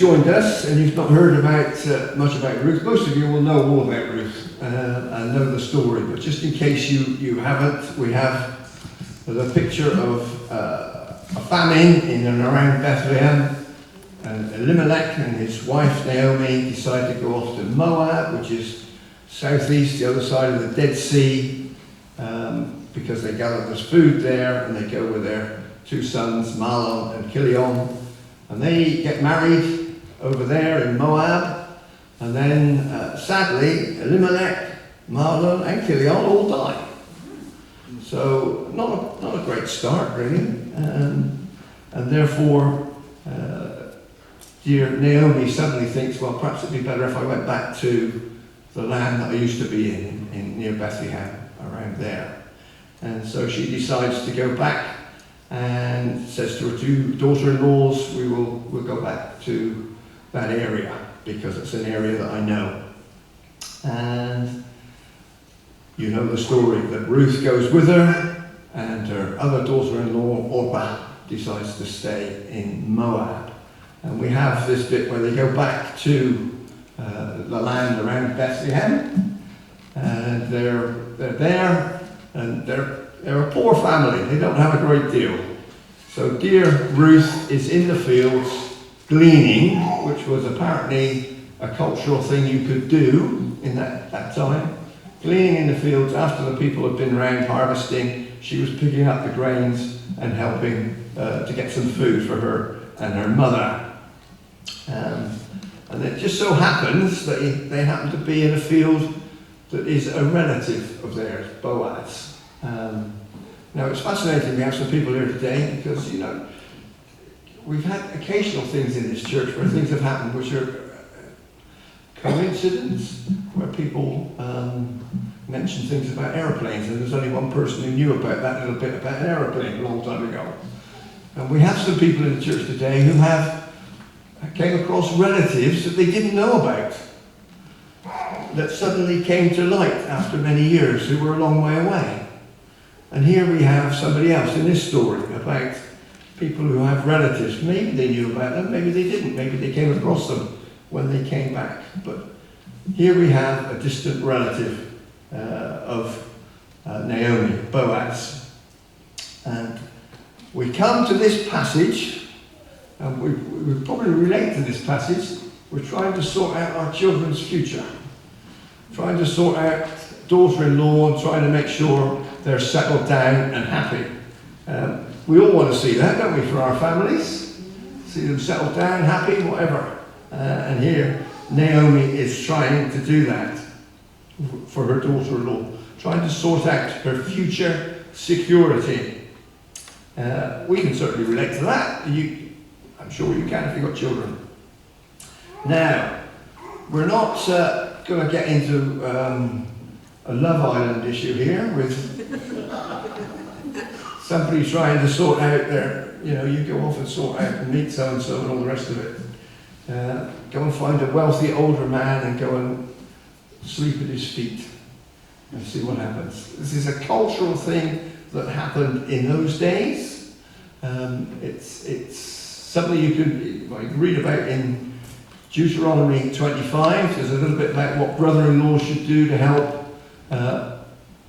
joined us and you've not heard about much about Ruth, most of you will know all about Ruth and know the story, but just in case you haven't, we have the picture of a famine in and around Bethlehem, and Elimelech and his wife Naomi decide to go off to Moab, which is southeast, the other side of the Dead Sea, because they gather there's food there, and they go with their two sons, Mahlon and Chilion, and they get married over there in Moab, and then sadly Elimelech, Mahlon and Chilion all die. So not a great start really, and therefore dear Naomi suddenly thinks, well, perhaps it'd be better if I went back to the land that I used to be in near Bethlehem, around there. And so she decides to go back and says to her two daughter-in-laws, we'll go back to that area because it's an area that I know. And you know the story that Ruth goes with her, and her other daughter-in-law, Orpah, decides to stay in Moab. And we have this bit where they go back to the land around Bethlehem, and they're there, and they're a poor family. They don't have a great deal. So dear Ruth is in the fields gleaning, which was apparently a cultural thing you could do in that time. Gleaning in the fields after the people had been around harvesting. She was picking up the grains and helping to get some food for her and her mother. And it just so happens that they happen to be in a field that is a relative of theirs, Boaz. Now it's fascinating we have some people here today because, you know, we've had occasional things in this church where things have happened which are coincidence, where people mention things about aeroplanes, and there's only one person who knew about that little bit about an aeroplane a long time ago. And we have some people in the church today who came across relatives that they didn't know about, that suddenly came to light after many years, who were a long way away. And here we have somebody else in this story about people who have relatives. Maybe they knew about them, maybe they didn't, maybe they came across them when they came back. But here we have a distant relative of Naomi, Boaz. And we come to this passage, and we probably relate to this passage. We're trying to sort out our children's future. Trying to sort out daughter-in-law and trying to make sure they're settled down and happy. We all want to see that, don't we, for our families? See them settled down, happy, whatever. And here, Naomi is trying to do that for her daughter-in-law, trying to sort out her future security. We can certainly relate to that. I'm sure you can if you've got children. Now, we're not going to get into a Love Island issue here with somebody trying to sort out their, you go off and sort out and meet so-and-so and all the rest of it. Go and find a wealthy older man and go and sleep at his feet and see what happens. This is a cultural thing that happened in those days. It's something you could read about in Deuteronomy 25. There's a little bit about what brother-in-law should do to help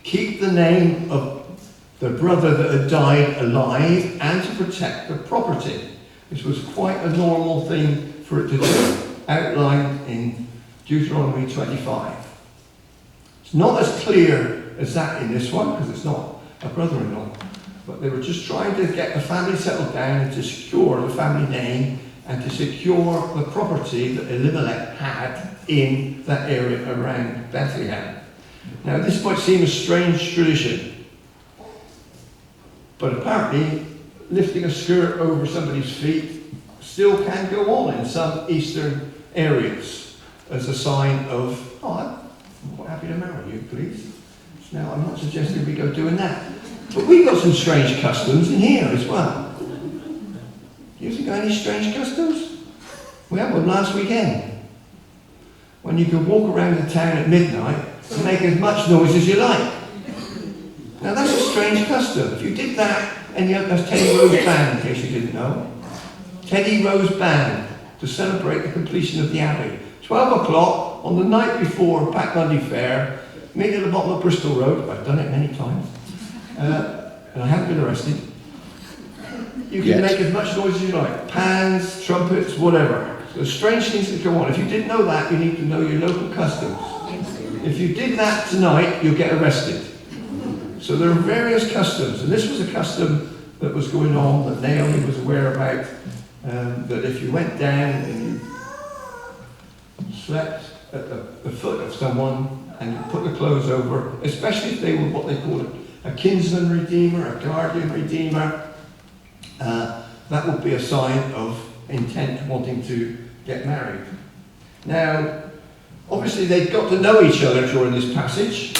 keep the name of the brother that had died alive and to protect the property. This was quite a normal thing for it to do, outlined in Deuteronomy 25. It's not as clear as that in this one, because it's not a brother-in-law. But they were just trying to get the family settled down and to secure the family name and to secure the property that Elimelech had in that area around Bethlehem. Now, this might seem a strange tradition, but apparently lifting a skirt over somebody's feet still can go on in some eastern areas as a sign of, I'm quite happy to marry you, please. Now, I'm not suggesting we go doing that, but we've got some strange customs in here as well. You think got any strange customs? We had one last weekend, when you could walk around the town at midnight and make as much noise as you like. Now that's a strange custom. If you did that, and that's Teddy Rose Band, in case you didn't know. Teddy Rose Band to celebrate the completion of the Abbey. 12 o'clock on the night before Pack Monday Fair, meet at the bottom of Bristol Road. I've done it many times, and I haven't been arrested. You can make as much noise as you like. Pans, trumpets, whatever. There's strange things that go on. If you didn't know that, you need to know your local customs. If you did that tonight, you'll get arrested. So there are various customs, and this was a custom that was going on that Naomi was aware about, that if you went down and you slept at the foot of someone and you put the clothes over, especially if they were what they called a kinsman redeemer, a guardian redeemer, that would be a sign of intent wanting to get married. Now, obviously they'd got to know each other during this passage.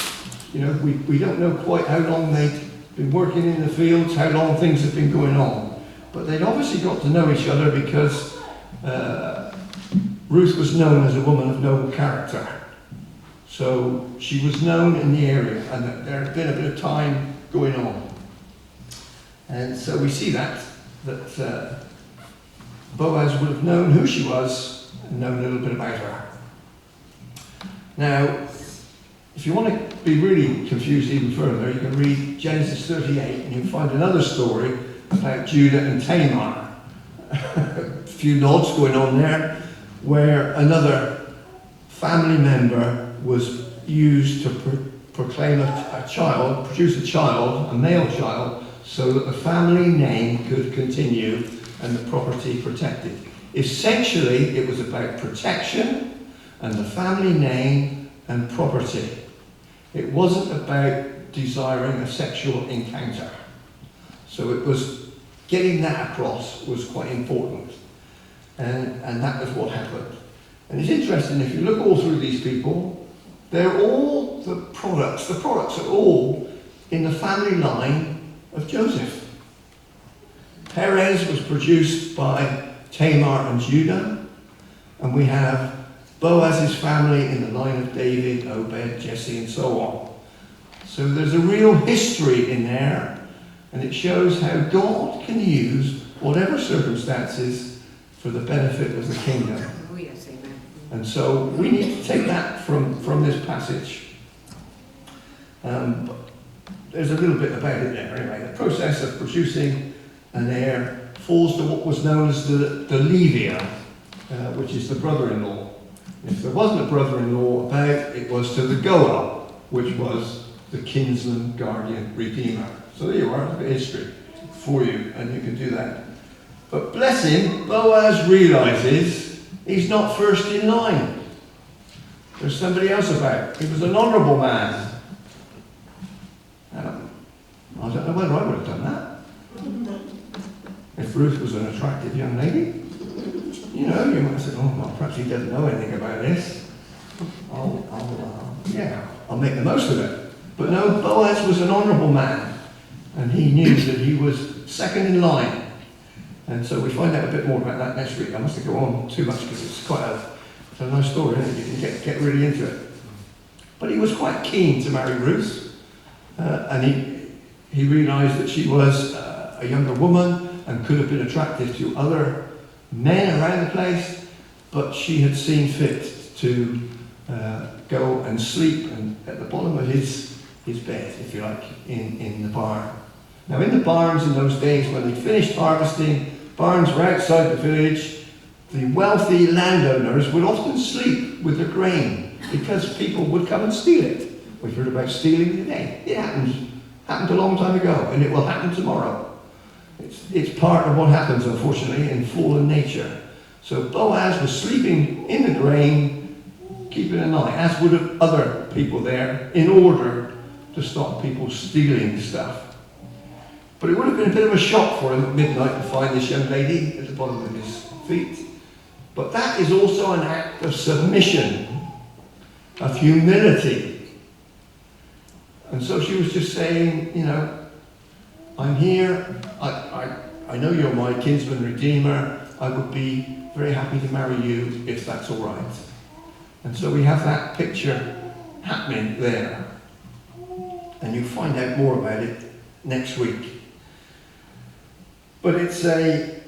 You know, we don't know quite how long they'd been working in the fields, how long things have been going on. But they'd obviously got to know each other because Ruth was known as a woman of noble character. So she was known in the area, and there had been a bit of time going on. And so we see that Boaz would have known who she was and known a little bit about her. Now, if you want to be really confused even further, you can read Genesis 38 and you'll find another story about Judah and Tamar. A few nods going on there, where another family member was used to proclaim a child, produce a child, a male child, so that the family name could continue and the property protected. Essentially, it was about protection and the family name and property. It wasn't about desiring a sexual encounter. So it was getting that across was quite important. And that was what happened. And it's interesting, if you look all through these people, they're all the products are all in the family line of Joseph. Perez was produced by Tamar and Judah, and we have Boaz's family in the line of David, Obed, Jesse, and so on. So there's a real history in there, and it shows how God can use whatever circumstances for the benefit of the kingdom. Oh, yes, amen. And so we need to take that from this passage. But there's a little bit about it there anyway. The process of producing an heir falls to what was known as the Levia, which is the brother-in-law. If there wasn't a brother-in-law about, it was to the Goel, which was the kinsman, guardian, redeemer. So there you are, a bit of history for you, and you can do that. But bless him, Boaz realizes he's not first in line. There's somebody else about. He was an honourable man. I don't know whether I would have done that. If Ruth was an attractive young lady, you know, you might have said, oh, well, perhaps he doesn't know anything about this. I'll make the most of it. But no, Boaz was an honourable man, and he knew that he was second in line. And so we find out a bit more about that next week. I mustn't go on too much because it's quite a nice story, isn't it? You can get really into it. But he was quite keen to marry Ruth, and he realised that she was a younger woman and could have been attractive to other men around the place, but she had seen fit to go and sleep at the bottom of his bed, if you like, in the barn. Now, in the barns in those days, when they finished harvesting, barns were outside the village. The wealthy landowners would often sleep with their grain because people would come and steal it. We've heard about stealing today. It happened a long time ago, and it will happen tomorrow. It's part of what happens, unfortunately, in fallen nature. So Boaz was sleeping in the grain, keeping an eye, as would have other people there, in order to stop people stealing stuff. But it would have been a bit of a shock for him at midnight to find this young lady at the bottom of his feet. But that is also an act of submission, of humility. And so she was just saying, you know, I'm here, I know you're my kinsman redeemer, I would be very happy to marry you if that's all right. And so we have that picture happening there. And you'll find out more about it next week. But it's a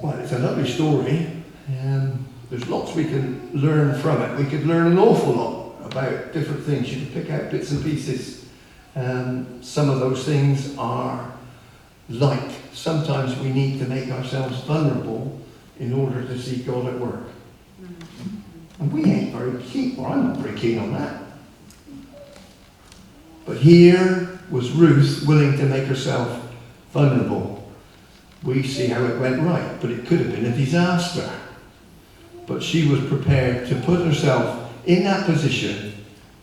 lovely story. There's lots we can learn from it. We could learn an awful lot about different things. You can pick out bits and pieces. Some of those things are like sometimes we need to make ourselves vulnerable in order to see God at work. And we ain't very keen, or I'm not very keen on that. But here was Ruth willing to make herself vulnerable. We see how it went right, but it could have been a disaster. But she was prepared to put herself in that position,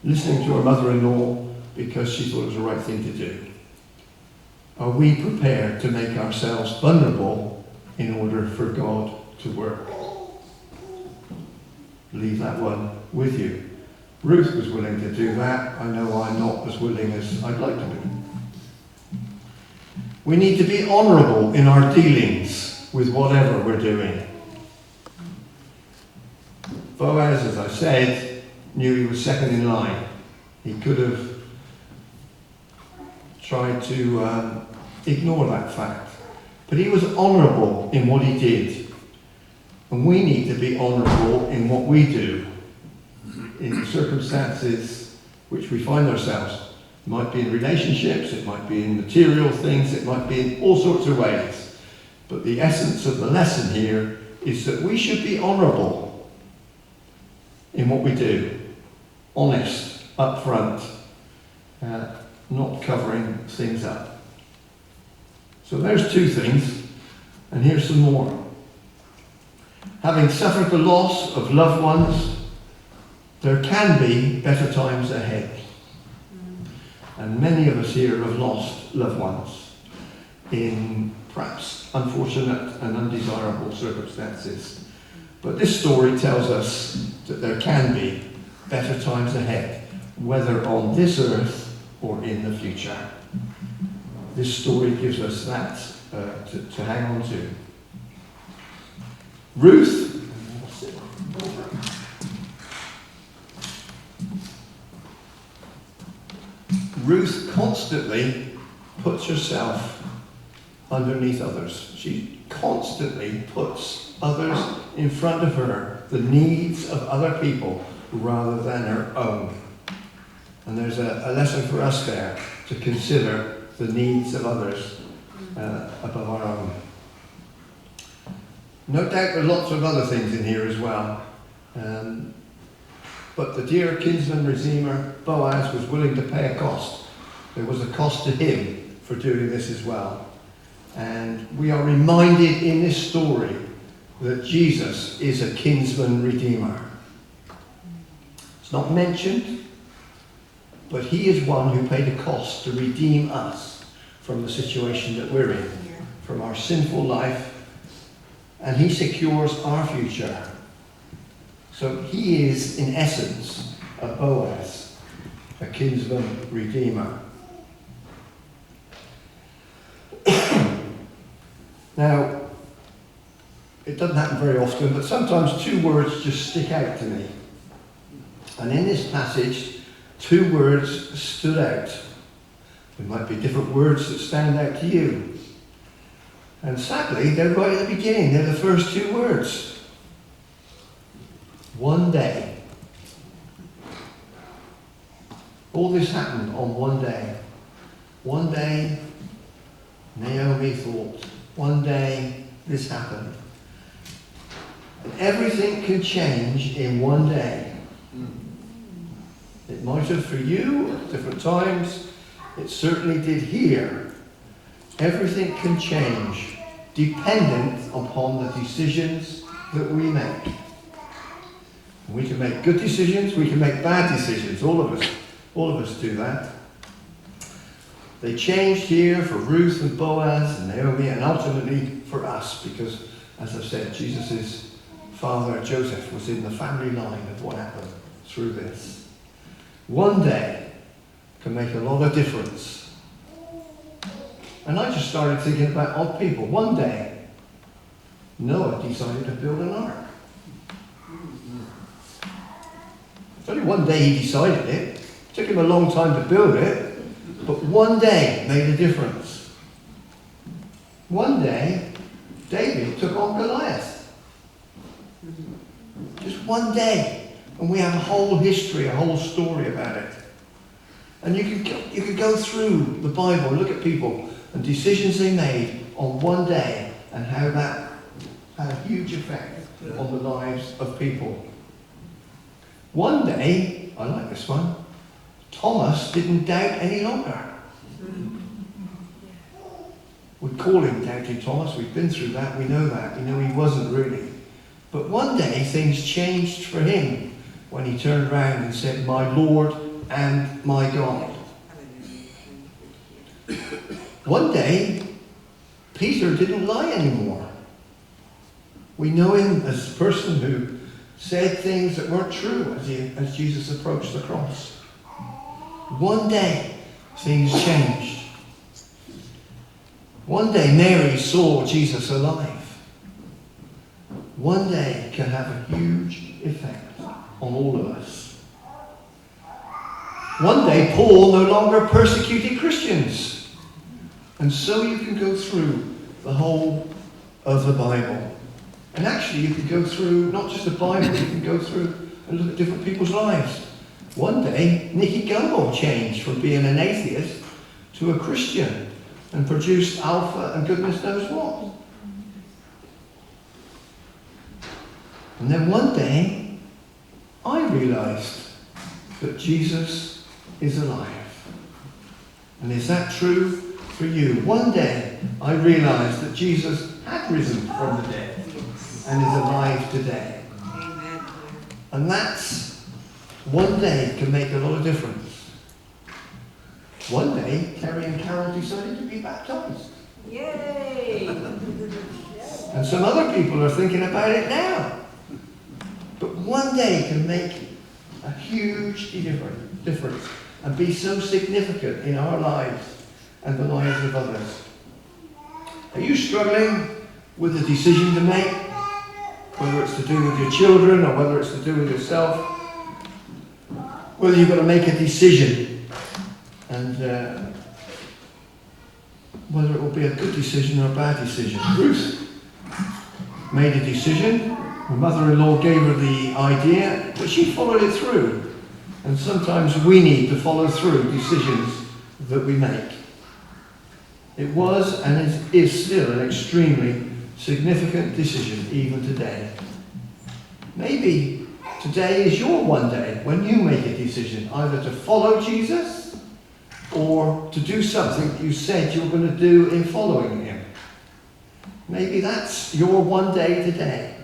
listening to her mother-in-law, because she thought it was the right thing to do. Are we prepared to make ourselves vulnerable in order for God to work? Leave that one with you. Ruth was willing to do that. I know I'm not as willing as I'd like to be. We need to be honourable in our dealings with whatever we're doing. Boaz, as I said, knew he was second in line. He could have tried to ignore that fact. But he was honourable in what he did. And we need to be honourable in what we do, in the circumstances which we find ourselves. It might be in relationships, it might be in material things, it might be in all sorts of ways. But the essence of the lesson here is that we should be honourable in what we do. Honest, upfront, not covering things up. So there's two things, and here's some more. Having suffered the loss of loved ones, there can be better times ahead. And many of us here have lost loved ones in perhaps unfortunate and undesirable circumstances. But this story tells us that there can be better times ahead, whether on this earth or in the future. This story gives us that to hang on to. Ruth constantly puts herself underneath others. She constantly puts others in front of her, the needs of other people rather than her own. And there's a lesson for us there to consider the needs of others above our own. No doubt there are lots of other things in here as well. But the dear kinsman redeemer, Boaz, was willing to pay a cost. There was a cost to him for doing this as well. And we are reminded in this story that Jesus is a kinsman redeemer. It's not mentioned, but he is one who paid a cost to redeem us from the situation that we're in, from our sinful life, and he secures our future. So he is, in essence, a Boaz, a kinsman redeemer. Now, it doesn't happen very often, but sometimes two words just stick out to me. And in this passage, two words stood out. There might be different words that stand out to you. And sadly, they're right at the beginning. They're the first two words. One day. All this happened on one day. One day, Naomi thought. One day, this happened. And everything can change in one day. It might have for you at different times. It certainly did here. Everything can change dependent upon the decisions that we make. We can make good decisions, we can make bad decisions. All of us do that. They changed here for Ruth and Boaz and Naomi, and ultimately for us, because, as I've said, Jesus' father Joseph was in the family line of what happened through this. One day can make a lot of difference. And I just started thinking about odd people. One day, Noah decided to build an ark. It's only one day he decided it. It took him a long time to build it, but one day made a difference. One day, David took on Goliath. Just one day. And we have a whole history, a whole story about it. And you could go through the Bible and look at people and decisions they made on one day and how that had a huge effect on the lives of people. One day, I like this one, Thomas didn't doubt any longer. We call him Doubting Thomas. We've been through that. We know that. We know he wasn't really. But one day things changed for him when he turned around and said, "My Lord and my God." One day, Peter didn't lie anymore. We know him as a person who said things that weren't true as Jesus approached the cross. One day, things changed. One day, Mary saw Jesus alive. One day can have a huge effect on all of us. One day, Paul no longer persecuted Christians. And so you can go through the whole of the Bible. And actually, you can go through not just the Bible, you can go through and look at different people's lives. One day, Nicky Gumbel changed from being an atheist to a Christian and produced Alpha and goodness knows what. And then one day, I realized that Jesus is alive. And is that true for you? One day, I realized that Jesus had risen from the dead and is alive today. Amen. And that's one day can make a lot of difference. One day, Terry and Carol decided to be baptized. Yay! And some other people are thinking about it now. But one day can make a huge difference and be so significant in our lives and the lives of others. Are you struggling with a decision to make? Whether it's to do with your children or whether it's to do with yourself. Whether you've got to make a decision. And whether it will be a good decision or a bad decision. Ruth made a decision. Her mother-in-law gave her the idea, but she followed it through. And sometimes we need to follow through decisions that we make. It was and is still an extremely significant decision even today. Maybe today is your one day when you make a decision either to follow Jesus or to do something you said you were going to do in following him. Maybe that's your one day today,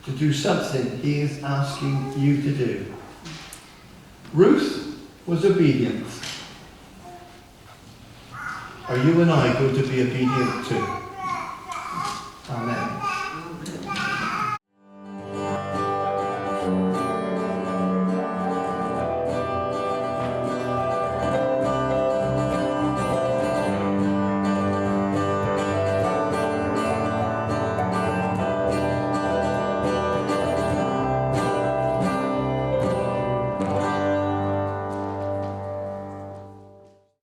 to do something he is asking you to do. Ruth was obedient. Are you and I going to be obedient too?